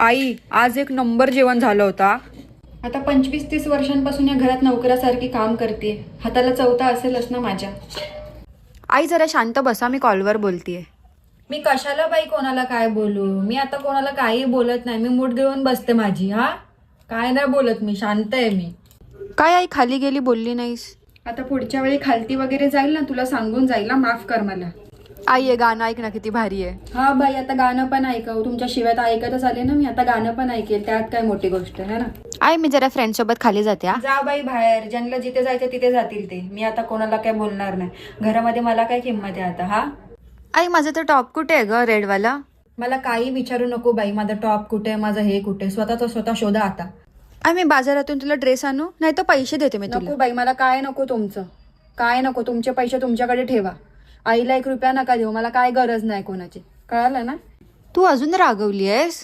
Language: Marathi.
आई, आज एक नंबर जेवण झालं होता. आता 25-30 वर्षांपासून या घरात नोकरासारखी काम करते. हाताला चौथा असेलच ना माझ्या. आई जरा शांत बसा, मी कॉलवर बोलतीये. मी कशाला बाई कोणाला काय बोलू? मी आता कोणाला काही बोलत नाही. मी मूठ घेऊन बसते माझी. काय नाही बोलत, मी शांत आहे. मी काय आई, खाली गेली बोलली नाहीस? आता पुढच्या वेळी खालती वगैरे जाईल ना, तुला सांगून जाईल ना, माफ कर मला. आई, हे गाणं ऐक ना, किती भारी आहे. हा बाई, आता गाणं पण ऐकव. तुमच्या शिव्यात ऐकतच आले ना मी, आता गाणं पण ऐकेल. त्यात काय मोठी गोष्ट आहे ना. आई, मी जरा फ्रेंड सोबत खाली जाते हा. जा बाई बाहेर, ज्यांना जिथे जायचं तिथे जातील ते. मी आता कोणाला काय बोलणार नाही. घरामध्ये मला काय किंमत आहे आता. आई, माझा तो टॉप कुठे आहे ग, रेडवाला? मला काही विचारू नको बाई. माझं टॉप कुठे, माझं हे कुठे, स्वतःच स्वतः शोधा आता. आई, मी बाजारातून तुला ड्रेस आणू, नाही तर पैसे देते मी तुला. नको बाई, मला काय नको तुमचं. काय नको, तुमचे पैसे तुमच्याकडे ठेवा. आईला 1 रुपया नका देऊ. मला काय गरज नाही कोणाची, कळालं ना. तू अजून रागवली आहेस?